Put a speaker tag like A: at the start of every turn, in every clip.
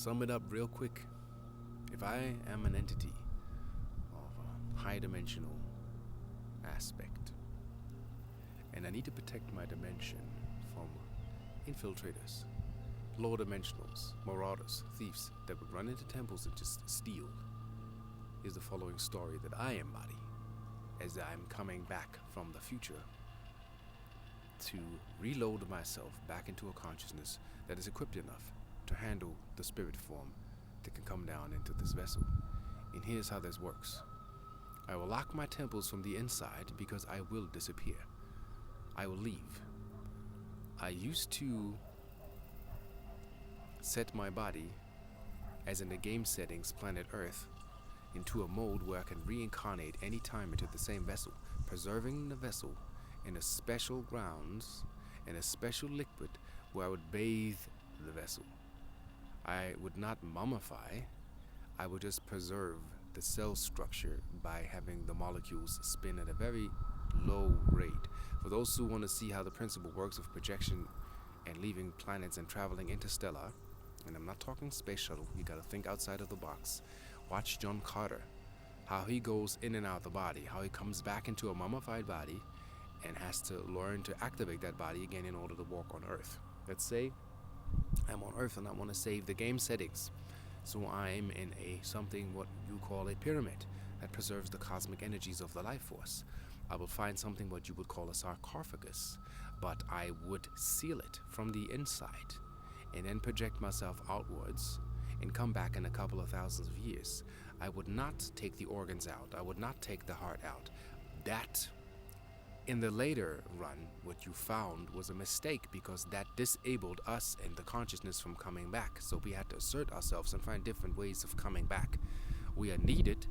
A: sum it up real quick. If I am an entity of a high dimensional aspect, and I need to protect my dimension from infiltrators, low dimensionals, marauders, thieves that would run into temples and just steal, is the following story that I embody as I'm coming back from the future to reload myself back into a consciousness that is equipped enough to handle the spirit form that can come down into this vessel. And here's how this works. I will lock my temples from the inside because I will disappear. I will leave. I used to set my body, as in the game settings, planet Earth, into a mode where I can reincarnate any time into the same vessel, preserving the vessel in a special grounds and a special liquid where I would bathe the vessel. I would not mummify, I would just preserve the cell structure by having the molecules spin at a very low rate. For those who want to see how the principle works of projection and leaving planets and traveling interstellar, and I'm not talking space shuttle, you gotta think outside of the box. Watch John Carter, how he goes in and out of the body, how he comes back into a mummified body and has to learn to activate that body again in order to walk on Earth. Let's say I'm on Earth and I want to save the game settings. So I'm in something what you call a pyramid that preserves the cosmic energies of the life force. I will find something what you would call a sarcophagus, but I would seal it from the inside and then project myself outwards and come back in a couple of thousands of years. I would not take the organs out. I would not take the heart out. That, in the later run, what you found was a mistake because that disabled us and the consciousness from coming back. So we had to assert ourselves and find different ways of coming back. We are needed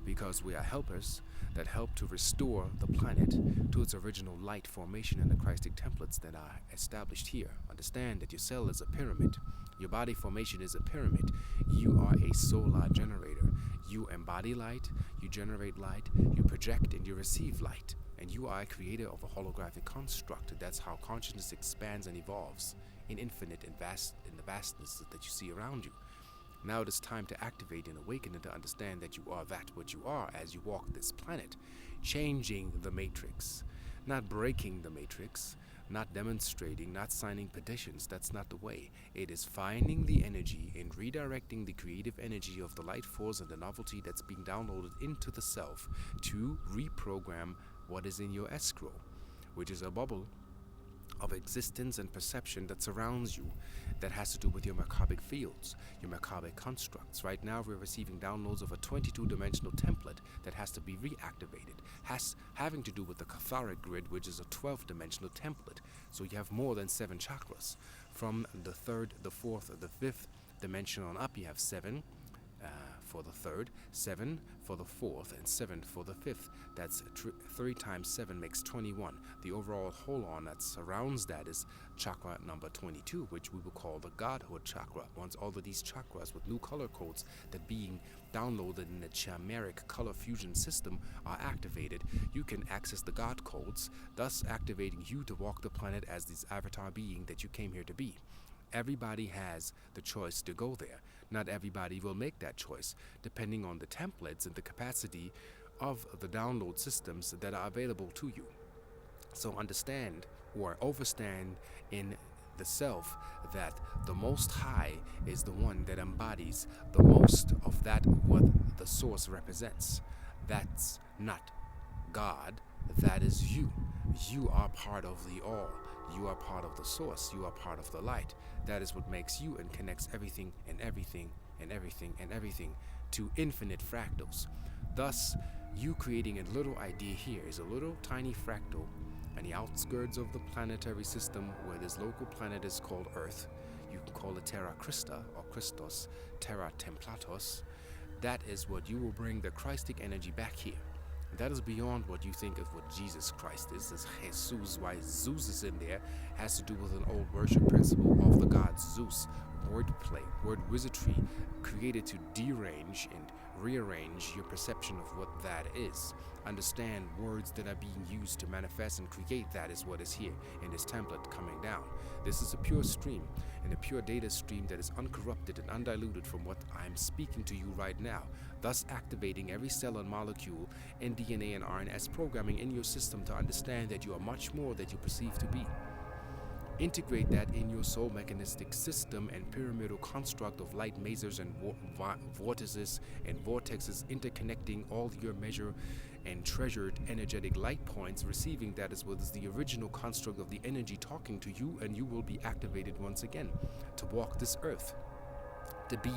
A: because we are helpers that help to restore the planet to its original light formation in the Christic templates that are established here. Understand that your cell is a pyramid. Your body formation is a pyramid. You are a solar generator. You embody light, you generate light, you project and you receive light. And you are a creator of a holographic construct. That's how consciousness expands and evolves in infinite and vast in the vastness that you see around you. Now it is time to activate and awaken and to understand that you are that what you are as you walk this planet, changing the matrix, not breaking the matrix, not demonstrating, not signing petitions. That's not the way. It is finding the energy and redirecting the creative energy of the light force and the novelty that's being downloaded into the self to reprogram what is in your escrow, which is a bubble of existence and perception that surrounds you, that has to do with your merkabic fields, your merkabic constructs. Right now we're receiving downloads of a 22-dimensional template that has to be reactivated, having to do with the Catharic grid, which is a 12-dimensional template. So you have more than 7 chakras. From the 3rd, the 4th, the 5th dimension on up, you have 7 for the 3rd, 7 for the 4th, and 7 for the 5th. That's 3 times 7 makes 21. The overall holon that surrounds that is chakra number 22, which we will call the Godhood chakra. Once all of these chakras with new color codes that being downloaded in the chimeric color fusion system are activated, you can access the God codes, thus activating you to walk the planet as this avatar being that you came here to be. Everybody has the choice to go there. Not everybody will make that choice, depending on the templates and the capacity of the download systems that are available to you. So understand or overstand in the self that the Most High is the one that embodies the most of that what the source represents. That's not God, that is you. You are part of the all. You are part of the source. You are part of the light. That is what makes you and connects everything and everything and everything and everything to infinite fractals. Thus, you creating a little idea here is a little tiny fractal on the outskirts of the planetary system where this local planet is called Earth. You can call it Terra Christa or Christos, Terra Templatos. That is what you will bring the Christic energy back here. That is beyond what you think of what Jesus Christ is. This Jesus, why Zeus is in there, has to do with an old worship principle of the god Zeus, wordplay, word wizardry created to derange and rearrange your perception of what that is. Understand words that are being used to manifest and create that is what is here in this template coming down. This is a pure stream and a pure data stream that is uncorrupted and undiluted from what I'm speaking to you right now, thus activating every cell and molecule in DNA and RNS programming in your system to understand that you are much more than you perceive to be. Integrate that in your soul mechanistic system and pyramidal construct of light masers and vortices and vortexes interconnecting all your measure and treasured energetic light points, receiving that as well as the original construct of the energy talking to you, and you will be activated once again to walk this earth, to be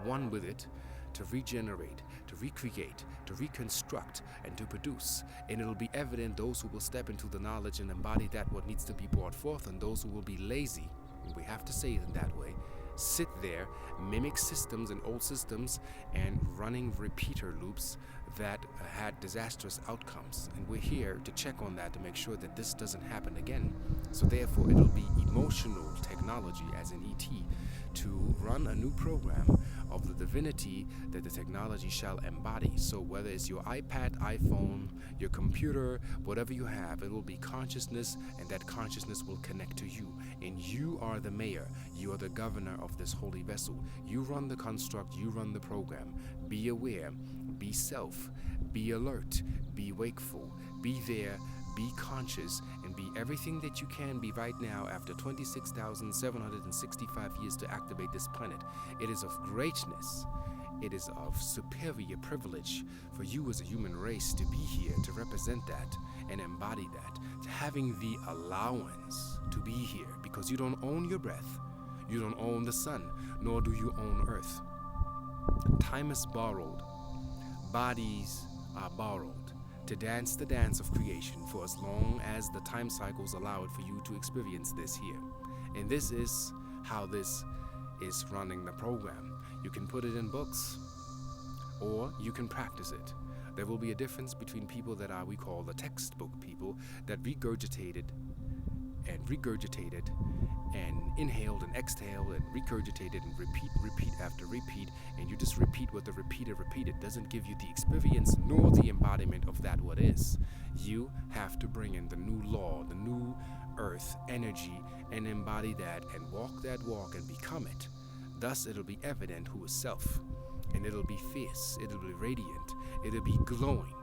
A: one with it, to regenerate, to recreate, to reconstruct, and to produce. And it'll be evident those who will step into the knowledge and embody that what needs to be brought forth, and those who will be lazy, and we have to say it in that way, sit there, mimic systems and old systems, and running repeater loops that had disastrous outcomes. And we're here to check on that to make sure that this doesn't happen again. So therefore, it'll be emotional technology, as in ET, to run a new program of the divinity that the technology shall embody. So whether it's your iPad, iPhone, your computer, whatever you have, it will be consciousness, and that consciousness will connect to you. And you are the mayor, you are the governor of this holy vessel. You run the construct, you run the program. Be aware, be self, be alert, be wakeful, be there, be conscious, and be everything that you can be right now after 26,765 years to activate this planet. It is of greatness. It is of superior privilege for you as a human race to be here, to represent that and embody that, to having the allowance to be here, because you don't own your breath, you don't own the sun, nor do you own earth. Time is borrowed, bodies are borrowed, to dance the dance of creation for as long as the time cycles allow it for you to experience this here. And this is how this is running the program. You can put it in books, or you can practice it. There will be a difference between people that are, we call the textbook people, that regurgitated and inhaled and exhaled and regurgitated and repeat after repeat, and you just repeat what the repeater repeated. Doesn't give you the experience nor the embodiment of that what is. You have to bring in the new law, the new earth energy, and embody that and walk that walk and become it. Thus it'll be evident who is self, and it'll be fierce, it'll be radiant, it'll be glowing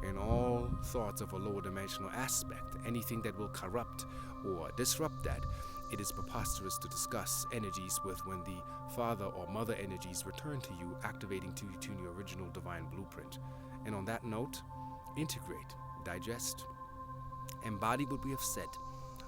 A: in all thoughts of a lower dimensional aspect. Anything that will corrupt or disrupt that, it is preposterous to discuss energies with when the father or mother energies return to you, activating to you to your original divine blueprint. And on that note, integrate, digest, embody what we have said,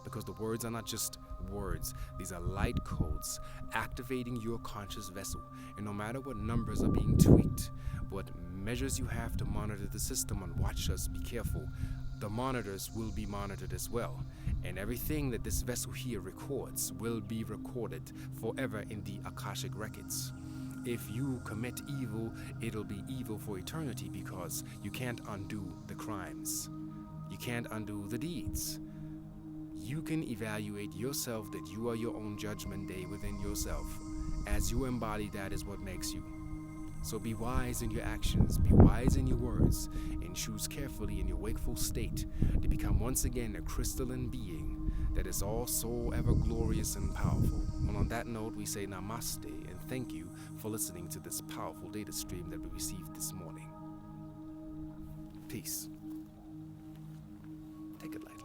A: because the words are not just words. These are light codes activating your conscious vessel. And no matter what numbers are being tweaked, what measures you have to monitor the system and watch us, be careful. The monitors will be monitored as well. And everything that this vessel here records will be recorded forever in the Akashic records. If you commit evil, it'll be evil for eternity, because you can't undo the crimes. You can't undo the deeds. You can evaluate yourself, that you are your own judgment day within yourself. As you embody, that is what makes you. So be wise in your actions, be wise in your words, and choose carefully in your wakeful state to become once again a crystalline being that is all so ever glorious and powerful. And on that note, we say namaste and thank you for listening to this powerful data stream that we received this morning. Peace. Take it light.